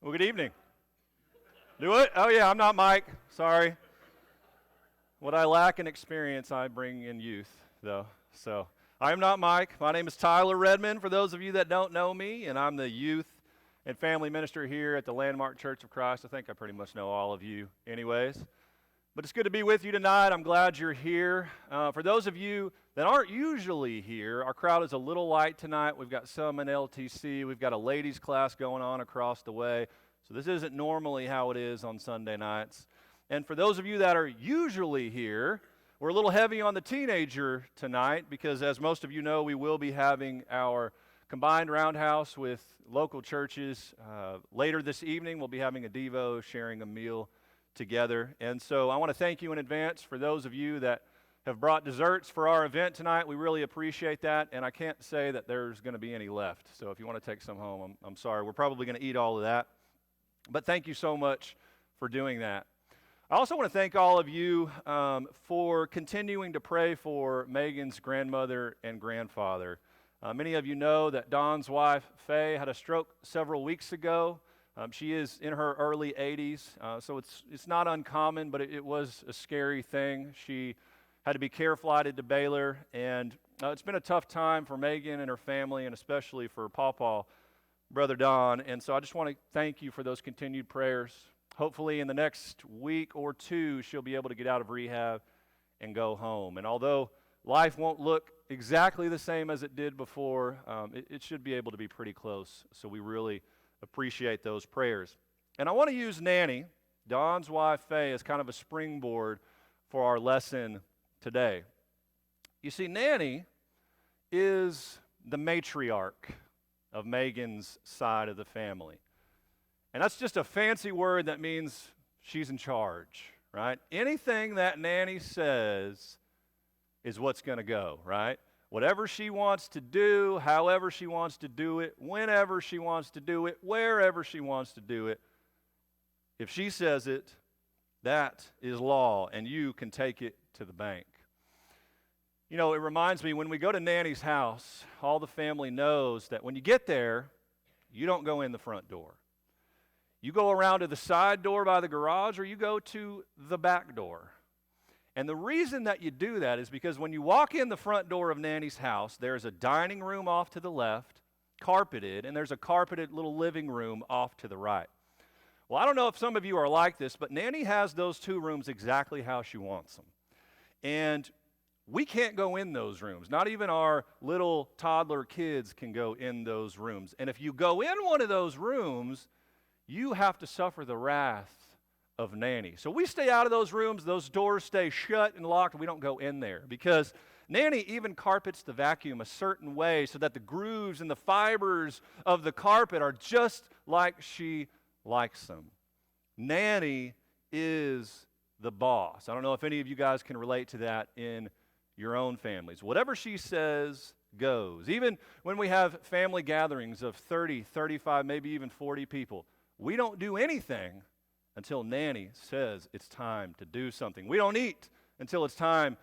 Well, good evening. Do it? Oh, yeah, I'm not Mike. Sorry. What I lack in experience, I bring in youth, though. So, I am not Mike. My name is Tyler Redman, for those of you that don't know me, and I'm the youth and family minister here at the Landmark Church of Christ. I think I pretty much know all of you, anyways. But it's good to be with you tonight. I'm glad you're here. For those of you that aren't usually here, our crowd is a little light tonight. We've got some in LTC. We've got a ladies' class going on across the way. So this isn't normally how it is on Sunday nights. And for those of you that are usually here, we're a little heavy on the teenager tonight because, as most of you know, we will be having our combined roundhouse with local churches. Later this evening, we'll be having a Devo, sharing a meal together. And so I want to thank you in advance for those of you that have brought desserts for our event tonight. We really appreciate that, and I can't say that there's going to be any left. So if you want to take some home, I'm sorry. We're probably going to eat all of that. But thank you so much for doing that. I also want to thank all of you for continuing to pray for Megan's grandmother and grandfather. Many of you know that Don's wife, Faye, had a stroke several weeks ago. She is in her early 80s, so it's not uncommon, but it was a scary thing. She had to be care flighted to Baylor, and it's been a tough time for Megan and her family, and especially for Pawpaw, Brother Don. And so I just want to thank you for those continued prayers. Hopefully in the next week or two, she'll be able to get out of rehab and go home. And although life won't look exactly the same as it did before, it should be able to be pretty close. So we really appreciate those prayers. And I want to use Nanny, Don's wife Faye, as kind of a springboard for our lesson today. You see, Nanny is the matriarch of Megan's side of the family. And that's just a fancy word that means she's in charge, right? Anything that Nanny says is what's going to go, right? Whatever she wants to do, however she wants to do it, whenever she wants to do it, wherever she wants to do it, if she says it, that is law, and you can take it to the bank. You know, it reminds me, when we go to Nanny's house, all the family knows that when you get there, you don't go in the front door. You go around to the side door by the garage, or you go to the back door. And the reason that you do that is because when you walk in the front door of Nanny's house, there's a dining room off to the left, carpeted, and there's a carpeted little living room off to the right. Well, I don't know if some of you are like this, but Nanny has those two rooms exactly how she wants them. And we can't go in those rooms. Not even our little toddler kids can go in those rooms. And if you go in one of those rooms, you have to suffer the wrath of Nanny. So we stay out of those rooms. Those doors stay shut and locked. We don't go in there because Nanny even carpets the vacuum a certain way so that the grooves and the fibers of the carpet are just like she likes them. Nanny is the boss. I don't know if any of you guys can relate to that in your own families. Whatever she says goes. Even when we have family gatherings of 30, 35, maybe even 40 people, we don't do anything until Nanny says it's time to do something. We don't eat until it's time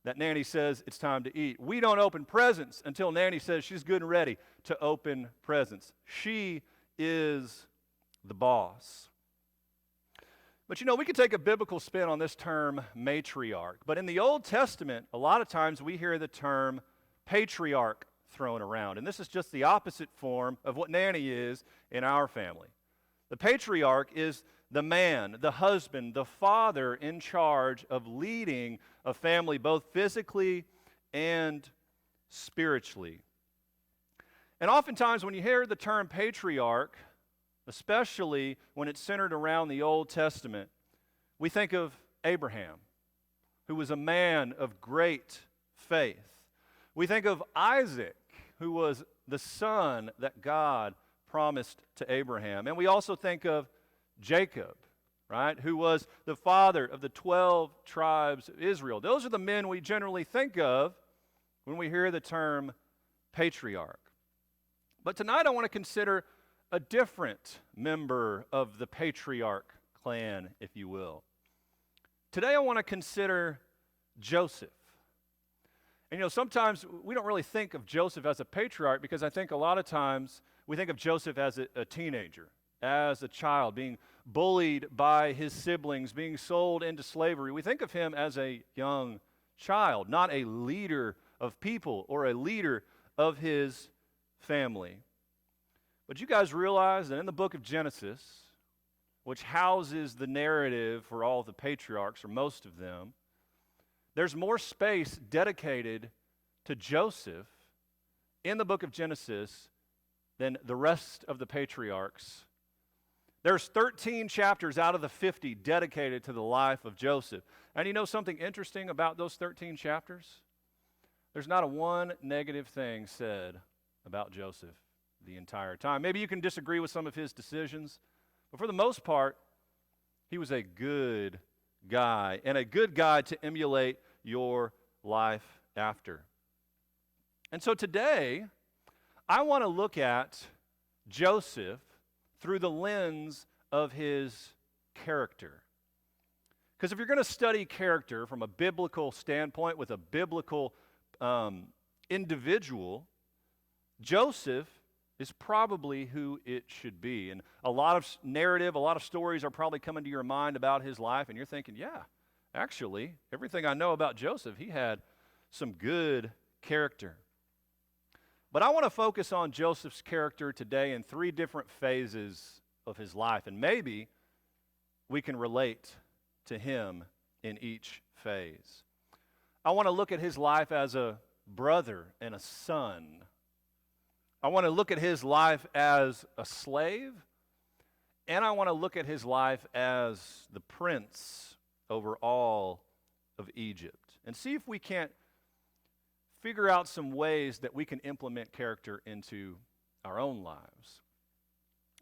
that Nanny says it's time to eat. We don't open presents until Nanny says she's good and ready to open presents. She is the boss. But you know, we could take a biblical spin on this term matriarch. But in the Old Testament, a lot of times we hear the term patriarch thrown around. And this is just the opposite form of what Nanny is in our family. The patriarch is the man, the husband, the father in charge of leading a family both physically and spiritually. And oftentimes when you hear the term patriarch, especially when it's centered around the Old Testament, we think of Abraham, who was a man of great faith. We think of Isaac, who was the son that God promised to Abraham. And we also think of Jacob, right, who was the father of the 12 tribes of Israel. Those are the men we generally think of when we hear the term patriarch. But tonight I want to consider a different member of the patriarch clan, if you will. Today I want to consider Joseph. And you know, sometimes we don't really think of Joseph as a patriarch because I think a lot of times we think of Joseph as a teenager. as a child, being bullied by his siblings, being sold into slavery. We think of him as a young child, not a leader of people or a leader of his family. But you guys realize that in the book of Genesis, which houses the narrative for all the patriarchs, or most of them, there's more space dedicated to Joseph in the book of Genesis than the rest of the patriarchs. There's 13 chapters out of the 50 dedicated to the life of Joseph. And you know something interesting about those 13 chapters? There's not a one negative thing said about Joseph the entire time. Maybe you can disagree with some of his decisions, but for the most part, he was a good guy, and a good guy to emulate your life after. And so today, I want to look at Joseph through the lens of his character. Because if you're going to study character from a biblical standpoint with a biblical individual, Joseph is probably who it should be. And a lot of narrative, a lot of stories are probably coming to your mind about his life, and you're thinking, yeah, actually, everything I know about Joseph, he had some good character. But I want to focus on Joseph's character today in three different phases of his life, and maybe we can relate to him in each phase. I want to look at his life as a brother and a son. I want to look at his life as a slave, and I want to look at his life as the prince over all of Egypt, and see if we can't figure out some ways that we can implement character into our own lives.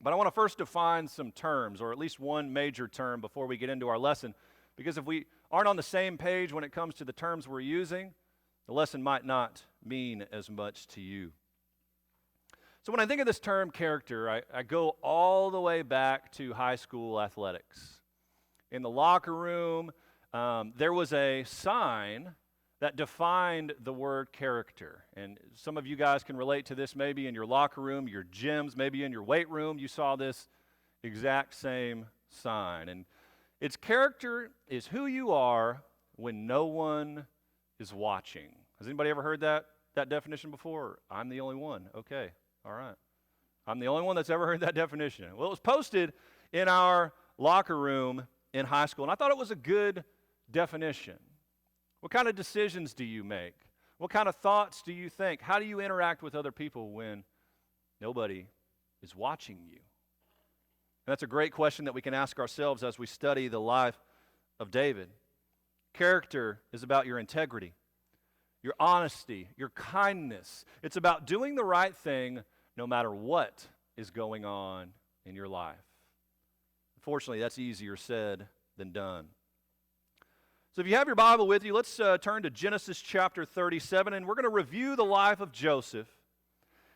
But I want to first define some terms, or at least one major term, before we get into our lesson, because if we aren't on the same page when it comes to the terms we're using, the lesson might not mean as much to you. So when I think of this term character, I go all the way back to high school athletics. In the locker room, there was a sign that defined the word character. And some of you guys can relate to this maybe in your locker room, your gyms, maybe in your weight room. You saw this exact same sign. And its character is who you are when no one is watching. Has anybody ever heard that definition before? I'm the only one. Okay, all right. I'm the only one that's ever heard that definition. Well, it was posted in our locker room in high school, and I thought it was a good definition. What kind of decisions do you make? What kind of thoughts do you think? How do you interact with other people when nobody is watching you? And that's a great question that we can ask ourselves as we study the life of David. Character is about your integrity, your honesty, your kindness. It's about doing the right thing no matter what is going on in your life. Unfortunately, that's easier said than done. So if you have your Bible with you, let's turn to Genesis chapter 37, and we're going to review the life of Joseph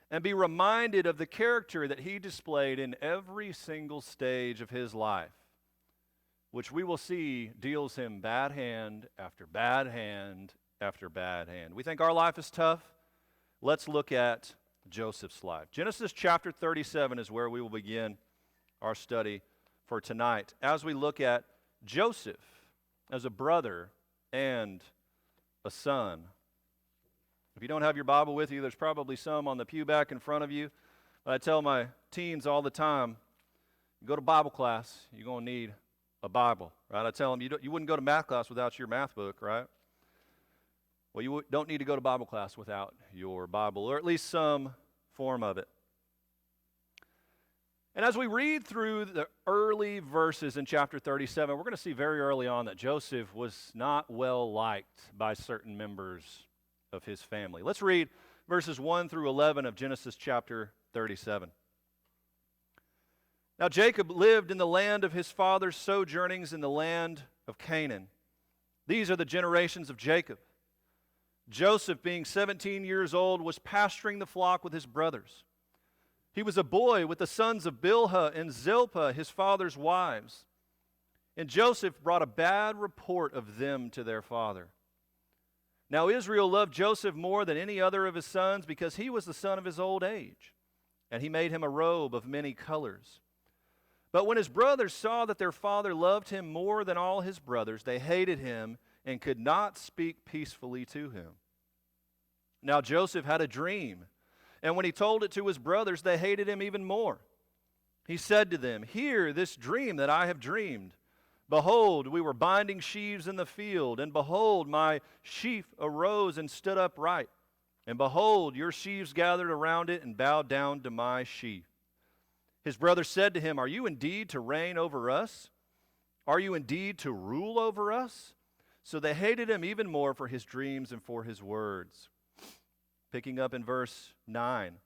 and be reminded of the character that he displayed in every single stage of his life, which we will see deals him bad hand after bad hand after bad hand. We think our life is tough. Let's look at Joseph's life. Genesis chapter 37 is where we will begin our study for tonight as we look at Joseph as a brother and a son. If you don't have your Bible with you, there's probably some on the pew back in front of you. But I tell my teens all the time, you go to Bible class, you're going to need a Bible, right? I tell them you wouldn't go to math class without your math book, right? Well, you don't need to go to Bible class without your Bible, or at least some form of it. And as we read through the early verses in chapter 37, we're going to see very early on that Joseph was not well liked by certain members of his family. Let's read verses 1 through 11 of Genesis chapter 37. Now Jacob lived in the land of his father's sojournings in the land of Canaan. These are the generations of Jacob. Joseph, being 17 years old, was pasturing the flock with his brothers. He was a boy with the sons of Bilhah and Zilpah, his father's wives. And Joseph brought a bad report of them to their father. Now Israel loved Joseph more than any other of his sons because he was the son of his old age, and he made him a robe of many colors. But when his brothers saw that their father loved him more than all his brothers, they hated him and could not speak peacefully to him. Now Joseph had a dream, and when he told it to his brothers, they hated him even more. He said to them, "Hear this dream that I have dreamed. Behold, we were binding sheaves in the field, and behold, my sheaf arose and stood upright. And behold, your sheaves gathered around it and bowed down to my sheaf." His brothers said to him, "Are you indeed to reign over us? Are you indeed to rule over us?" So they hated him even more for his dreams and for his words. Picking up in verse 9.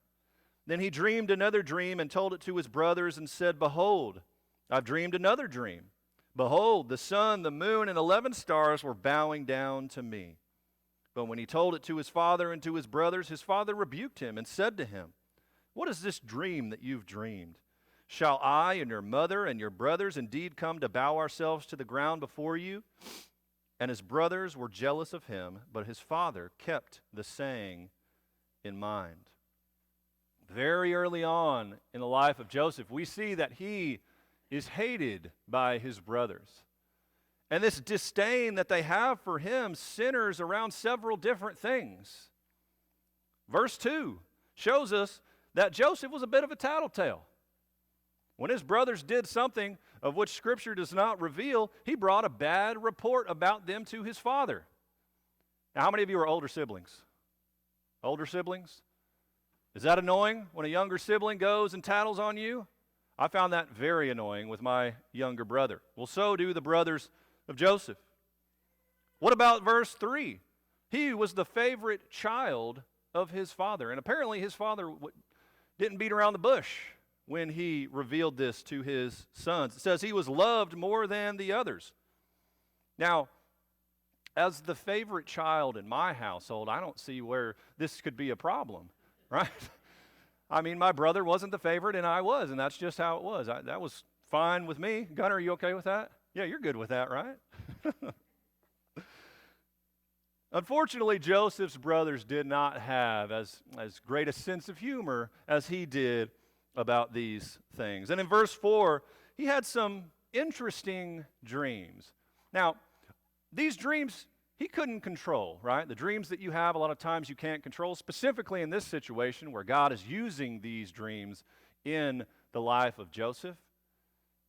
Then he dreamed another dream and told it to his brothers and said, "Behold, I've dreamed another dream. Behold, the sun, the moon, and 11 stars were bowing down to me." But when he told it to his father and to his brothers, his father rebuked him and said to him, "What is this dream that you've dreamed? Shall I and your mother and your brothers indeed come to bow ourselves to the ground before you?" And his brothers were jealous of him, but his father kept the saying in mind. Very early on in the life of Joseph, we see that he is hated by his brothers. And this disdain that they have for him centers around several different things. Verse 2 shows us that Joseph was a bit of a tattletale. When his brothers did something of which Scripture does not reveal, he brought a bad report about them to his father. Now, how many of you are older siblings? Older siblings? Is that annoying when a younger sibling goes and tattles on you? I found that very annoying with my younger brother. Well, so do the brothers of Joseph. What about verse 3? He was the favorite child of his father, and apparently his father didn't beat around the bush when he revealed this to his sons. It says he was loved more than the others. Now, as the favorite child in my household, I don't see where this could be a problem, right? I mean, my brother wasn't the favorite and I was, and that's just how it was. That was fine with me. Gunnar, are you okay with that? Yeah, you're good with that, right? Unfortunately, Joseph's brothers did not have as great a sense of humor as he did about these things. And in verse 4, he had some interesting dreams. Now, these dreams he couldn't control, right? The dreams that you have, a lot of times you can't control, specifically in this situation where God is using these dreams in the life of Joseph.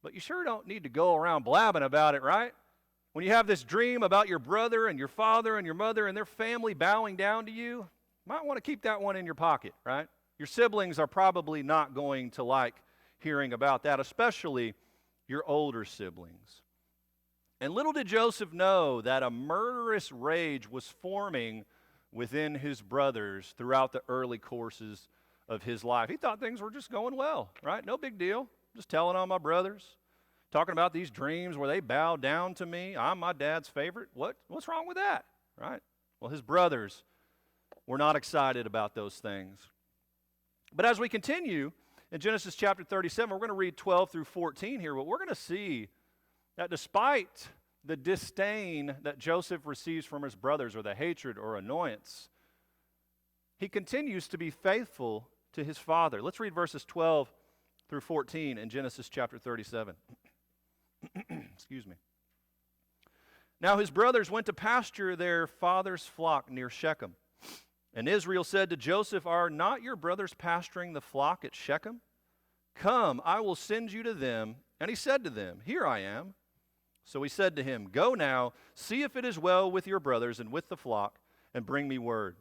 But you sure don't need to go around blabbing about it, right? When you have this dream about your brother and your father and your mother and their family bowing down to you, you might want to keep that one in your pocket, right? Your siblings are probably not going to like hearing about that, especially your older siblings. And little did Joseph know that a murderous rage was forming within his brothers throughout the early courses of his life. He thought things were just going well, right? No big deal. Just telling on my brothers, talking about these dreams where they bow down to me. I'm my dad's favorite. What's wrong with that, right? Well, his brothers were not excited about those things. But as we continue in Genesis chapter 37, we're going to read 12 through 14 here, but we're going to see that despite the disdain that Joseph receives from his brothers, or the hatred or annoyance, he continues to be faithful to his father. Let's read verses 12 through 14 in Genesis chapter 37. Excuse me. Now his brothers went to pasture their father's flock near Shechem. And Israel said to Joseph, "Are not your brothers pasturing the flock at Shechem? Come, I will send you to them." And he said to them, "Here I am." So he said to him, "Go now, see if it is well with your brothers and with the flock, and bring me word."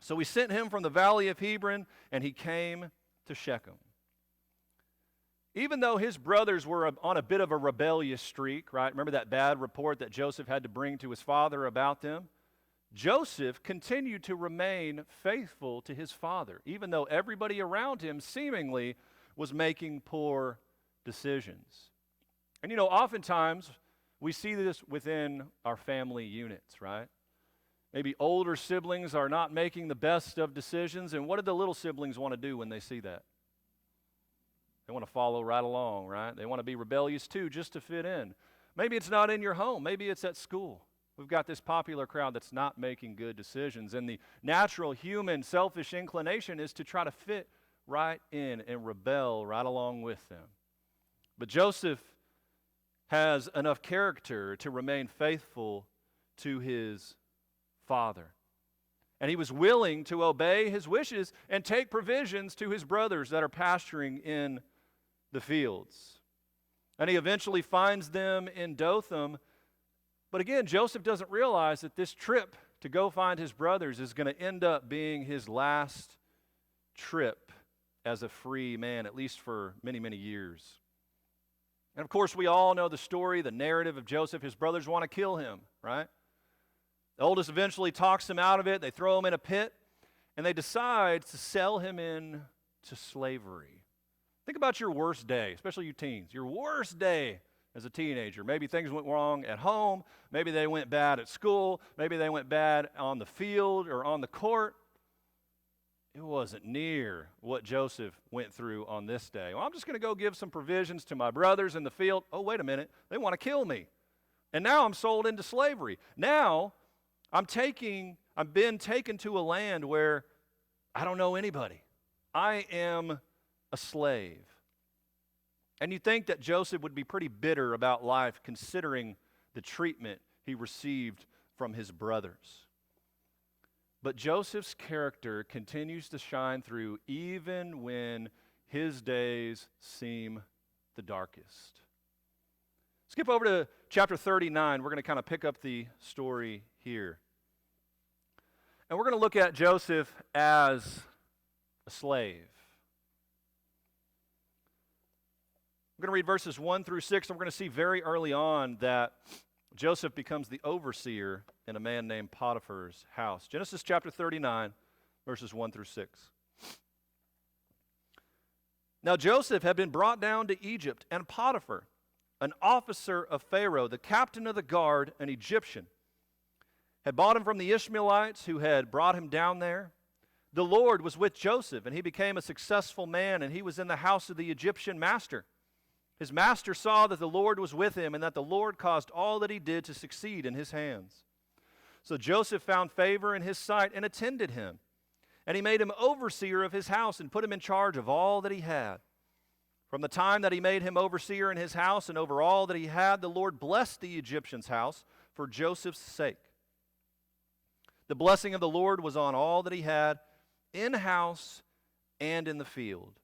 So he sent him from the valley of Hebron, and he came to Shechem. Even though his brothers were on a bit of a rebellious streak, right? Remember that bad report that Joseph had to bring to his father about them? Joseph continued to remain faithful to his father, even though everybody around him seemingly was making poor decisions. And oftentimes we see this within our family units, right? Maybe older siblings are not making the best of decisions, and what do the little siblings want to do when they see that? They want to follow right along, right? They want to be rebellious too, just to fit in. Maybe it's not in your home. Maybe it's at school. We've got this popular crowd that's not making good decisions, and the natural human selfish inclination is to try to fit right in and rebel right along with them. But Joseph has enough character to remain faithful to his father. And he was willing to obey his wishes and take provisions to his brothers that are pasturing in the fields. And he eventually finds them in Dothan. But again, Joseph doesn't realize that this trip to go find his brothers is going to end up being his last trip as a free man, at least for many, many years. And of course, we all know the story, the narrative of Joseph. His brothers want to kill him, right? The oldest eventually talks him out of it. They throw him in a pit, and they decide to sell him into slavery. Think about your worst day, especially you teens. Your worst day as a teenager. Maybe things went wrong at home. Maybe they went bad at school. Maybe they went bad on the field or on the court. It wasn't near what Joseph went through on this day. Well, I'm just going to go give some provisions to my brothers in the field. Oh, wait a minute. They want to kill me. And now I'm sold into slavery. Now I've been taken to a land where I don't know anybody. I am a slave. And you think that Joseph would be pretty bitter about life considering the treatment he received from his brothers. But Joseph's character continues to shine through even when his days seem the darkest. Skip over to chapter 39. We're going to kind of pick up the story here. And we're going to look at Joseph as a slave. We're going to read verses 1 through 6, and we're going to see very early on that Joseph becomes the overseer in a man named Potiphar's house. Genesis chapter 39, verses 1 through 6. Now Joseph had been brought down to Egypt, and Potiphar, an officer of Pharaoh, the captain of the guard, an Egyptian, had bought him from the Ishmaelites who had brought him down there. The Lord was with Joseph, and he became a successful man, and he was in the house of the Egyptian master. His master saw that the Lord was with him, and that the Lord caused all that he did to succeed in his hands. So Joseph found favor in his sight and attended him. And he made him overseer of his house and put him in charge of all that he had. From the time that he made him overseer in his house and over all that he had, the Lord blessed the Egyptian's house for Joseph's sake. The blessing of the Lord was on all that he had, in house and in the field.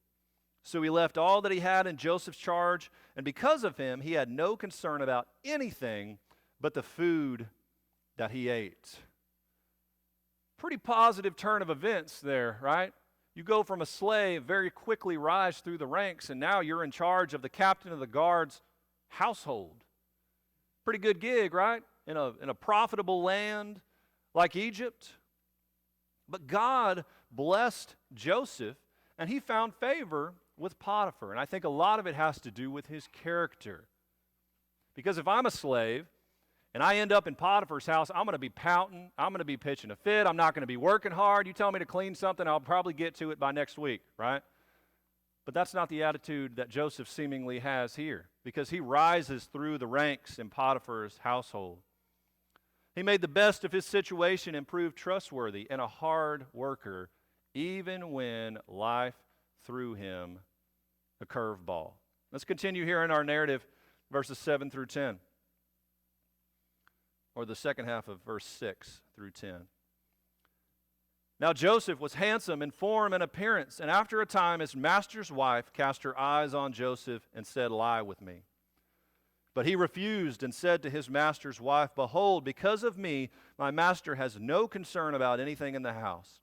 So he left all that he had in Joseph's charge, and because of him, he had no concern about anything but the food that he ate. Pretty positive turn of events there, right? You go from a slave, very quickly rise through the ranks, and now you're in charge of the captain of the guard's household. Pretty good gig, right? In a profitable land like Egypt. But God blessed Joseph, and he found favor with Potiphar. And I think a lot of it has to do with his character. Because if I'm a slave and I end up in Potiphar's house, I'm going to be pouting, I'm going to be pitching a fit, I'm not going to be working hard. You tell me to clean something, I'll probably get to it by next week, right? But that's not the attitude that Joseph seemingly has here, because he rises through the ranks in Potiphar's household. He made the best of his situation and proved trustworthy and a hard worker, even when life threw him a curveball. Let's continue here in our narrative, verses 7 through 10, or the second half of verse 6 through 10. Now Joseph was handsome in form and appearance, and after a time his master's wife cast her eyes on Joseph and said, "Lie with me." But he refused and said to his master's wife, "Behold, because of me, my master has no concern about anything in the house.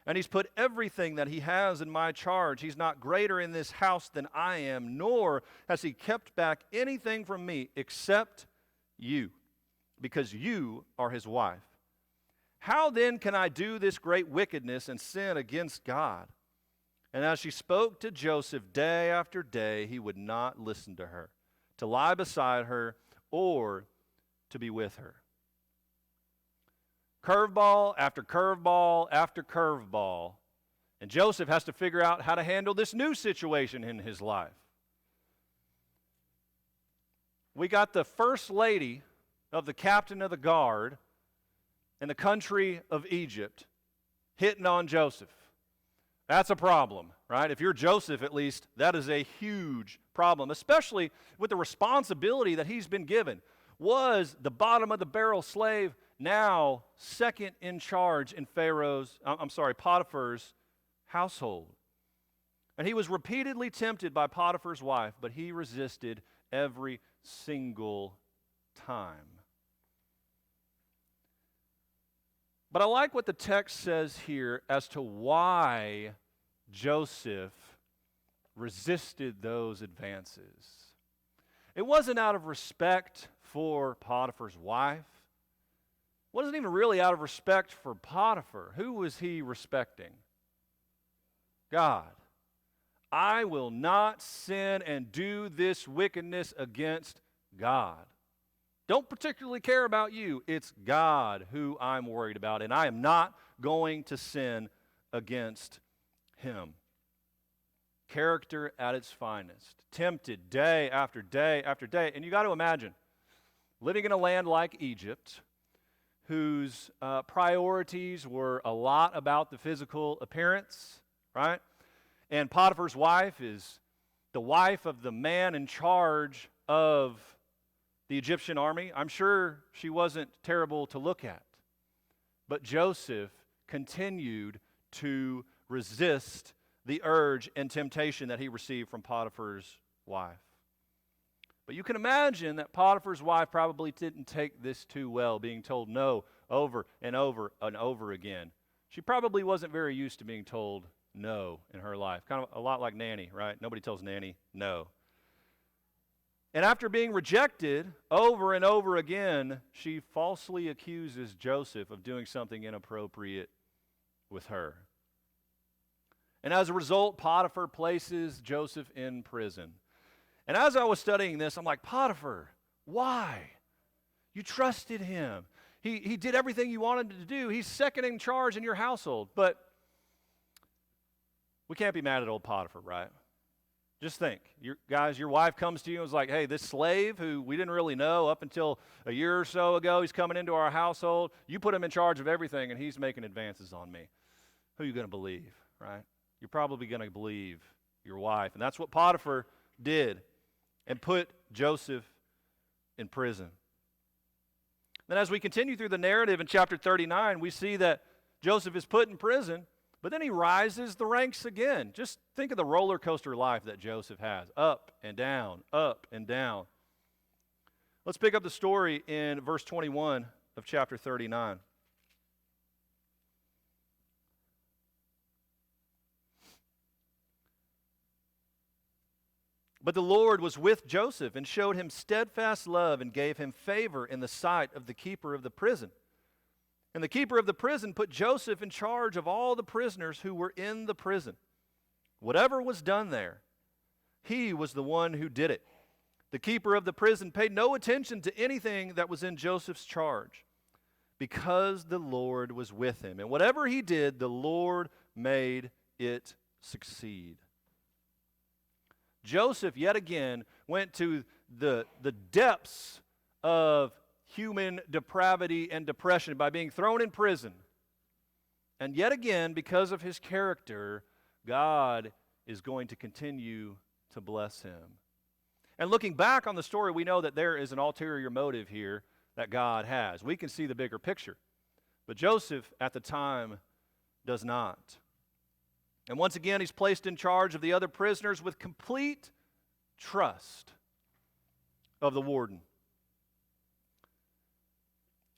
And he's put everything that he has in my charge. He's not greater in this house than I am, nor has he kept back anything from me except you, because you are his wife. How then can I do this great wickedness and sin against God?" And as she spoke to Joseph day after day, he would not listen to her, to lie beside her, or to be with her. Curveball after curveball after curveball. And Joseph has to figure out how to handle this new situation in his life. We got the first lady of the captain of the guard in the country of Egypt hitting on Joseph. That's a problem, right? If you're Joseph, at least, that is a huge problem, especially with the responsibility that he's been given. Was the bottom of the barrel slave now second in charge in Potiphar's household? And he was repeatedly tempted by Potiphar's wife, but he resisted every single time. But I like what the text says here as to why Joseph resisted those advances. It wasn't out of respect for Potiphar's wife. It wasn't even really out of respect for Potiphar. Who was he respecting? God. I will not sin and do this wickedness against God. Don't particularly care about you. It's God who I'm worried about, and I am not going to sin against him. Character at its finest. Tempted day after day after day. And you got to imagine, living in a land like Egypt, whose priorities were a lot about the physical appearance, right? And Potiphar's wife is the wife of the man in charge of the Egyptian army. I'm sure she wasn't terrible to look at. But Joseph continued to resist the urge and temptation that he received from Potiphar's wife. But you can imagine that Potiphar's wife probably didn't take this too well, being told no over and over and over again. She probably wasn't very used to being told no in her life. Kind of a lot like Nanny, right? Nobody tells Nanny no. And after being rejected over and over again, she falsely accuses Joseph of doing something inappropriate with her. And as a result, Potiphar places Joseph in prison. And as I was studying this, I'm like, Potiphar, why? You trusted him. He did everything you wanted him to do. He's second in charge in your household. But we can't be mad at old Potiphar, right? Just think, your wife comes to you and is like, hey, this slave who we didn't really know up until a year or so ago, he's coming into our household. You put him in charge of everything, and he's making advances on me. Who are you going to believe, right? You're probably going to believe your wife. And that's what Potiphar did and put Joseph in prison. Then as we continue through the narrative in chapter 39, we see that Joseph is put in prison, but then he rises the ranks again. Just think of the roller coaster life that Joseph has. Up and down, up and down. Let's pick up the story in verse 21 of chapter 39. But the Lord was with Joseph and showed him steadfast love and gave him favor in the sight of the keeper of the prison. And the keeper of the prison put Joseph in charge of all the prisoners who were in the prison. Whatever was done there, he was the one who did it. The keeper of the prison paid no attention to anything that was in Joseph's charge, because the Lord was with him. And whatever he did, the Lord made it succeed. Joseph, yet again, went to the depths of human depravity and depression by being thrown in prison. And yet again, because of his character, God is going to continue to bless him. And looking back on the story, we know that there is an ulterior motive here that God has. We can see the bigger picture. But Joseph, at the time, does not. And once again, he's placed in charge of the other prisoners with complete trust of the warden.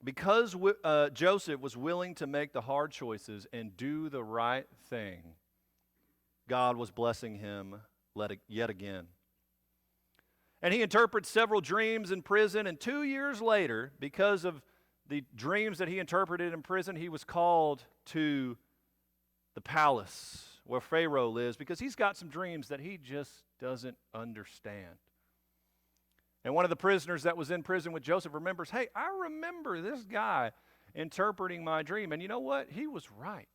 Because Joseph was willing to make the hard choices and do the right thing, God was blessing him yet again. And he interprets several dreams in prison, and 2 years later, because of the dreams that he interpreted in prison, he was called to the palace where Pharaoh lives, because he's got some dreams that he just doesn't understand. And one of the prisoners that was in prison with Joseph remembers, hey, I remember this guy interpreting my dream, and you know what? He was right.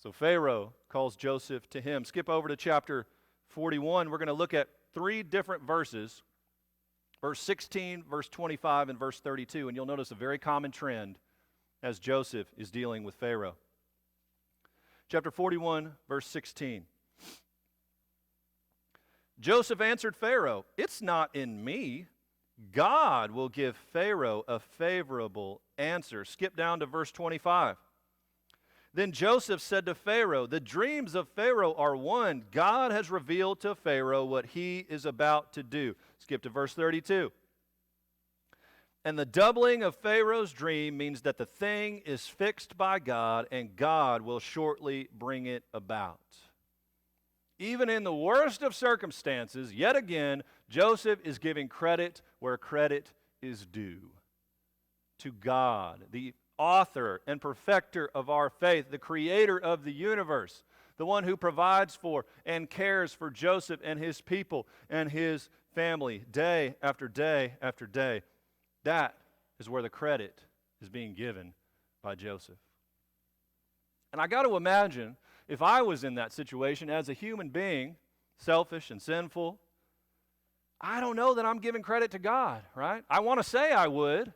So Pharaoh calls Joseph to him. Skip over to chapter 41. We're going to look at 3 different verses, verse 16, verse 25, and verse 32, and you'll notice a very common trend as Joseph is dealing with Pharaoh. Chapter 41, verse 16. Joseph answered Pharaoh, "It's not in me. God will give Pharaoh a favorable answer." Skip down to verse 25. Then Joseph said to Pharaoh, "The dreams of Pharaoh are one. God has revealed to Pharaoh what he is about to do." Skip to verse 32. And the doubling of Pharaoh's dream means that the thing is fixed by God, and God will shortly bring it about. Even in the worst of circumstances, yet again, Joseph is giving credit where credit is due. To God, the author and perfecter of our faith, the creator of the universe, the one who provides for and cares for Joseph and his people and his family day after day after day. That is where the credit is being given by Joseph. And I got to imagine, if I was in that situation as a human being, selfish and sinful, I don't know that I'm giving credit to God, right? I want to say I would,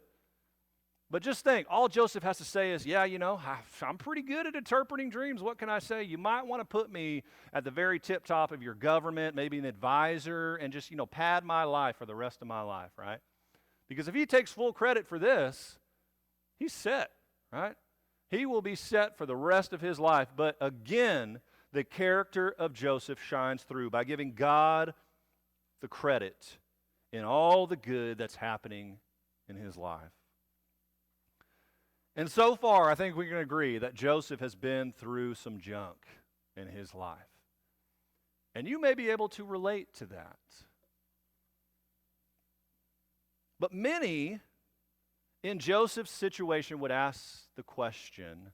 but just think, all Joseph has to say is, yeah, I'm pretty good at interpreting dreams. What can I say? You might want to put me at the very tip top of your government, maybe an advisor, and just, pad my life for the rest of my life, right? Because if he takes full credit for this, he's set, right? He will be set for the rest of his life. But again, the character of Joseph shines through by giving God the credit in all the good that's happening in his life. And so far, I think we can agree that Joseph has been through some junk in his life. And you may be able to relate to that. But many in Joseph's situation would ask the question,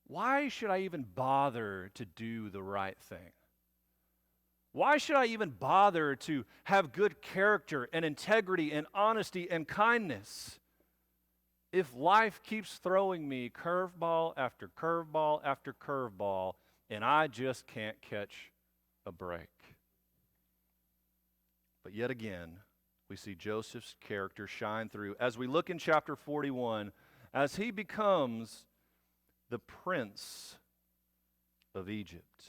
why should I even bother to do the right thing? Why should I even bother to have good character and integrity and honesty and kindness if life keeps throwing me curveball after curveball after curveball and I just can't catch a break? But yet again, we see Joseph's character shine through as we look in chapter 41 as he becomes the prince of Egypt.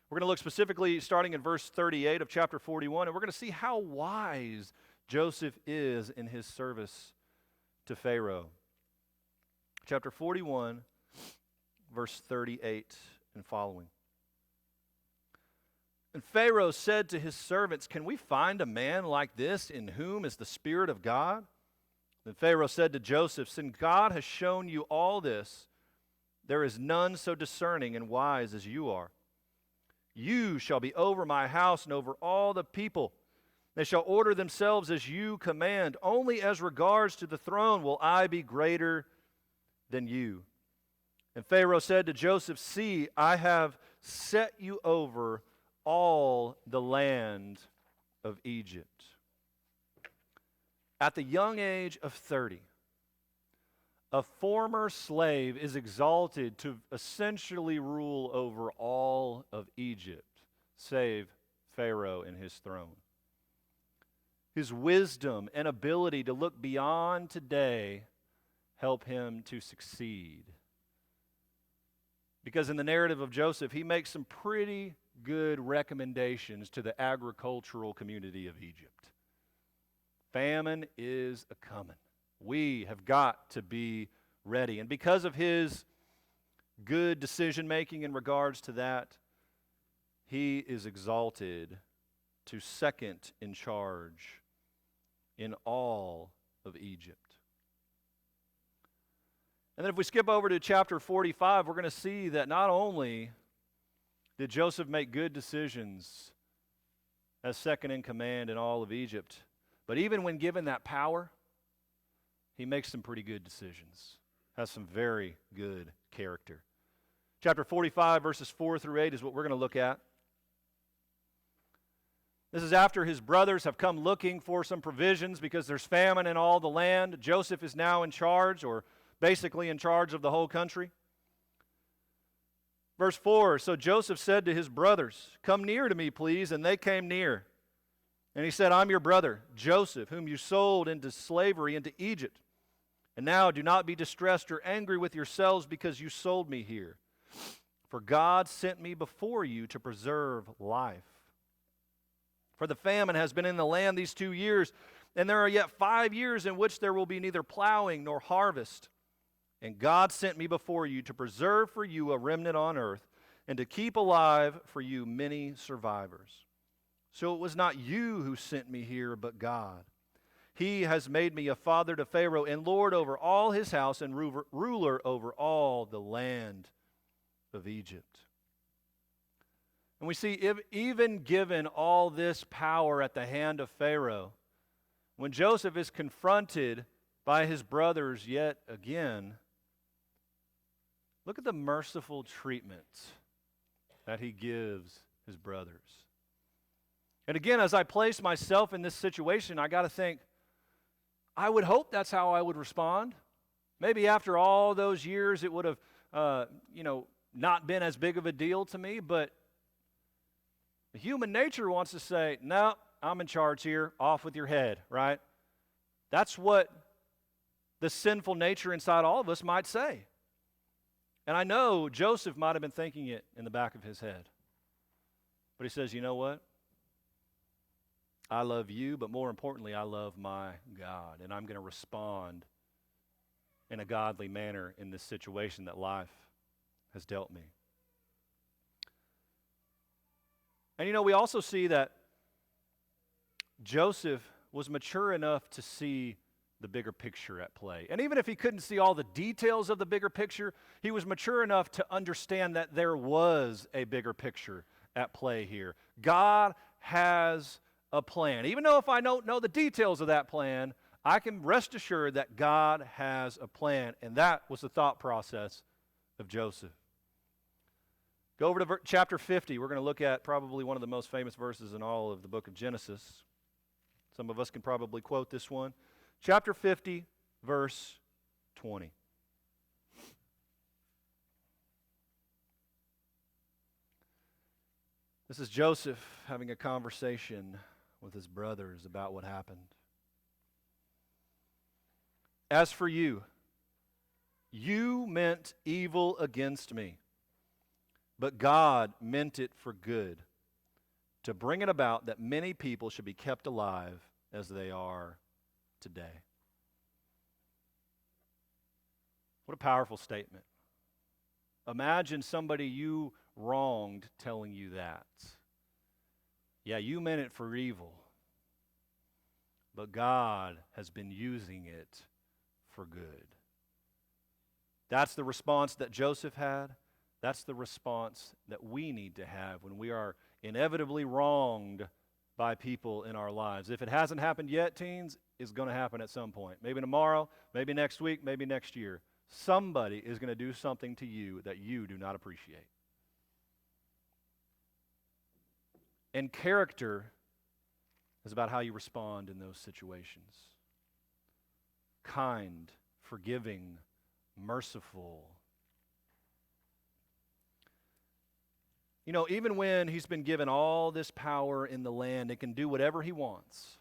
We're going to look specifically starting in verse 38 of chapter 41, and we're going to see how wise Joseph is in his service to Pharaoh. Chapter 41, verse 38 and following. And Pharaoh said to his servants, "Can we find a man like this in whom is the Spirit of God?" Then Pharaoh said to Joseph, "Since God has shown you all this, there is none so discerning and wise as you are. You shall be over my house and over all the people. They shall order themselves as you command. Only as regards to the throne will I be greater than you." And Pharaoh said to Joseph, "See, I have set you over all the land of Egypt." At the young age of 30, a former slave is exalted to essentially rule over all of Egypt, save Pharaoh and his throne. His wisdom and ability to look beyond today help him to succeed. Because in the narrative of Joseph, he makes some pretty good recommendations to the agricultural community of Egypt. Famine is a-coming. We have got to be ready. And because of his good decision-making in regards to that, he is exalted to second in charge in all of Egypt. And then if we skip over to chapter 45, we're going to see that not only did Joseph make good decisions as second in command in all of Egypt, but even when given that power, he makes some pretty good decisions, has some very good character. Chapter 45, verses 4 through 8 is what we're going to look at. This is after his brothers have come looking for some provisions because there's famine in all the land. Joseph is now in charge, or basically in charge of the whole country. Verse 4, so Joseph said to his brothers, "Come near to me, please." And they came near. And he said, "I'm your brother, Joseph, whom you sold into slavery into Egypt. And now do not be distressed or angry with yourselves because you sold me here. For God sent me before you to preserve life. For the famine has been in the land these 2 years, and there are yet 5 years in which there will be neither plowing nor harvest. And God sent me before you to preserve for you a remnant on earth, and to keep alive for you many survivors. So it was not you who sent me here, but God. He has made me a father to Pharaoh, and Lord over all his house, and ruler over all the land of Egypt. And we see, even given all this power at the hand of Pharaoh, when Joseph is confronted by his brothers yet again, look at the merciful treatment that he gives his brothers. And again, as I place myself in this situation, I got to think, I would hope that's how I would respond. Maybe after all those years, it would have, not been as big of a deal to me, but human nature wants to say, no, I'm in charge here, off with your head, right? That's what the sinful nature inside all of us might say. And I know Joseph might have been thinking it in the back of his head. But he says, you know what? I love you, but more importantly, I love my God. And I'm going to respond in a godly manner in this situation that life has dealt me. And we also see that Joseph was mature enough to see the bigger picture at play. And even if he couldn't see all the details of the bigger picture, he was mature enough to understand that there was a bigger picture at play here. God has a plan. Even though if I don't know the details of that plan, I can rest assured that God has a plan. And that was the thought process of Joseph. Go over to chapter 50. We're going to look at probably one of the most famous verses in all of the book of Genesis. Some of us can probably quote this one. Chapter 50, verse 20. This is Joseph having a conversation with his brothers about what happened. As for you, you meant evil against me, but God meant it for good, to bring it about that many people should be kept alive as they are today. What a powerful statement. Imagine somebody you wronged telling you that. Yeah, you meant it for evil, but God has been using it for good. That's the response that Joseph had. That's the response that we need to have when we are inevitably wronged by people in our lives. If it hasn't happened yet, teens, it's going to happen at some point. Maybe tomorrow, maybe next week, maybe next year. Somebody is going to do something to you that you do not appreciate. And character is about how you respond in those situations. Kind, forgiving, merciful. Even when he's been given all this power in the land, it can do whatever he wants.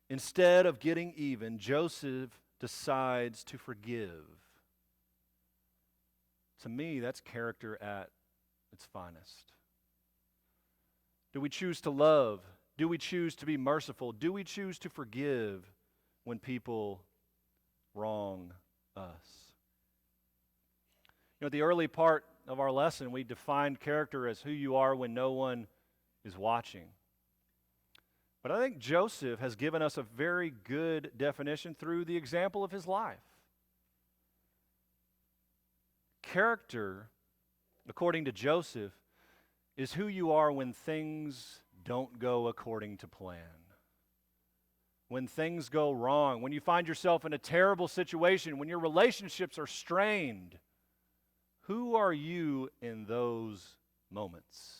Instead of getting even, Joseph decides to forgive. To me, that's character at its finest. Do we choose to love? Do we choose to be merciful? Do we choose to forgive when people wrong us? At the early part of our lesson, we defined character as who you are when no one is watching. But I think Joseph has given us a very good definition through the example of his life. Character, according to Joseph, is who you are when things don't go according to plan. When things go wrong, when you find yourself in a terrible situation, when your relationships are strained. Who are you in those moments?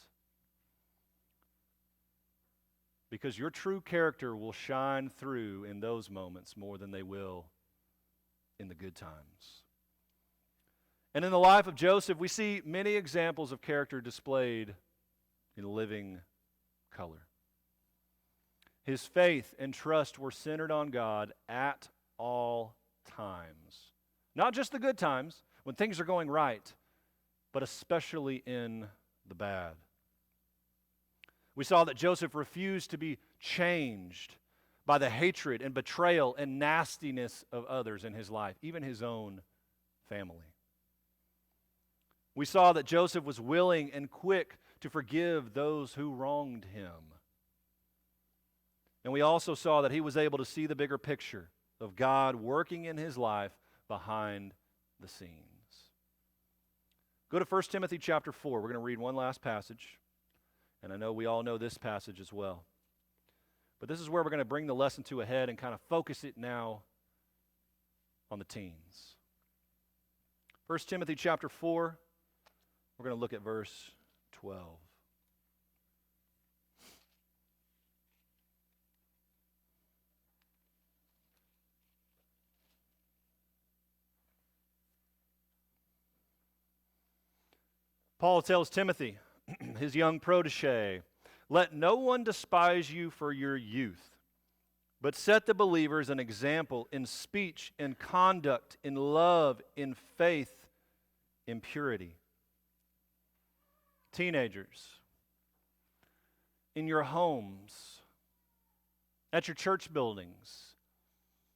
Because your true character will shine through in those moments more than they will in the good times. And in the life of Joseph, we see many examples of character displayed in living color. His faith and trust were centered on God at all times. Not just the good times, when things are going right, but especially in the bad. We saw that Joseph refused to be changed by the hatred and betrayal and nastiness of others in his life, even his own family. We saw that Joseph was willing and quick to forgive those who wronged him. And we also saw that he was able to see the bigger picture of God working in his life behind the scenes. Go to 1 Timothy chapter 4. We're going to read one last passage. And I know we all know this passage as well. But this is where we're going to bring the lesson to a head and kind of focus it now on the teens. 1 Timothy chapter 4, we're going to look at verse 12. Paul tells Timothy, his young protege, "Let no one despise you for your youth, but set the believers an example in speech, in conduct, in love, in faith, in purity." Teenagers, in your homes, at your church buildings,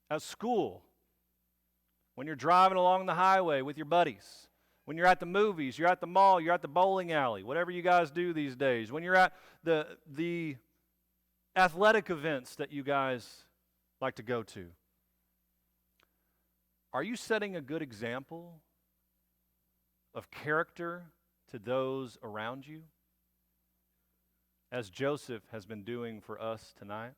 at school, when you're driving along the highway with your buddies, when you're at the movies, you're at the mall, you're at the bowling alley, whatever you guys do these days, when you're at the athletic events that you guys like to go to, are you setting a good example of character to those around you, as Joseph has been doing for us tonight?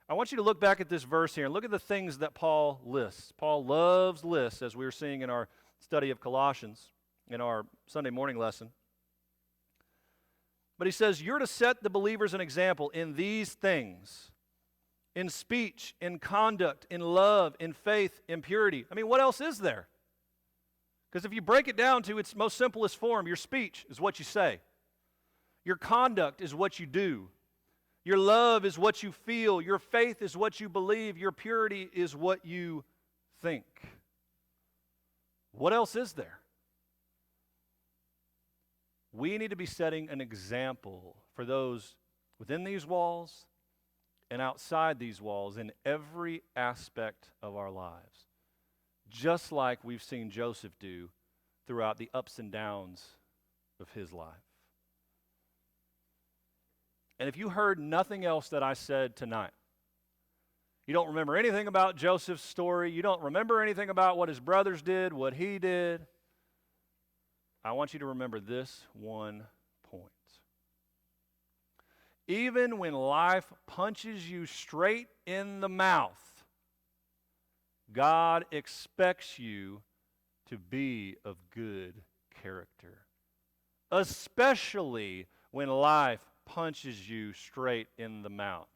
I want you to look back at this verse here and look at the things that Paul lists. Paul loves lists, as we were seeing in our study of Colossians, in our Sunday morning lesson. But he says, you're to set the believers an example in these things, in speech, in conduct, in love, in faith, in purity. I mean, what else is there? Because if you break it down to its most simplest form, your speech is what you say. Your conduct is what you do. Your love is what you feel. Your faith is what you believe. Your purity is what you think. What else is there? We need to be setting an example for those within these walls and outside these walls in every aspect of our lives, just like we've seen Joseph do throughout the ups and downs of his life. And if you heard nothing else that I said tonight, you don't remember anything about Joseph's story, you don't remember anything about what his brothers did, what he did, I want you to remember this one point. Even when life punches you straight in the mouth, God expects you to be of good character, especially when life punches you straight in the mouth.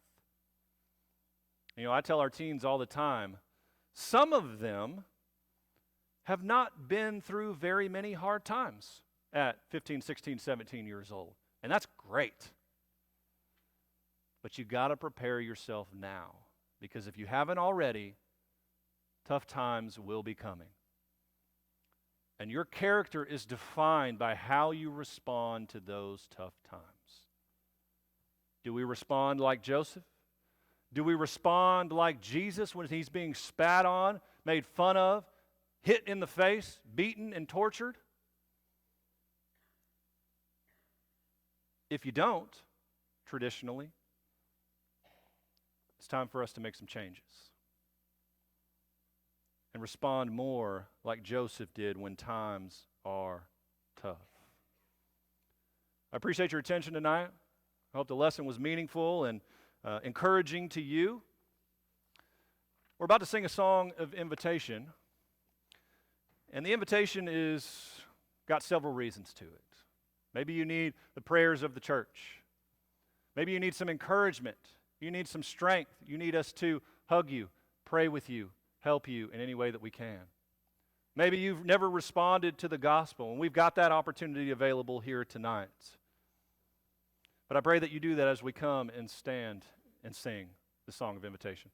You know, I tell our teens all the time, some of them have not been through very many hard times at 15, 16, 17 years old. And that's great. But you got to prepare yourself now, because if you haven't already, tough times will be coming. And your character is defined by how you respond to those tough times. Do we respond like Joseph? Do we respond like Jesus when he's being spat on, made fun of, hit in the face, beaten and tortured? If you don't, traditionally, it's time for us to make some changes and respond more like Joseph did when times are tough. I appreciate your attention tonight. I hope the lesson was meaningful and encouraging to you. We're about to sing a song of invitation, and the invitation is got several reasons to it. Maybe you need the prayers of the church. Maybe you need some encouragement. You need some strength. You need us to hug you, pray with you, help you in any way that we can. Maybe you've never responded to the gospel, and we've got that opportunity available here tonight. But I pray that you do that as we come and stand and sing the song of invitation.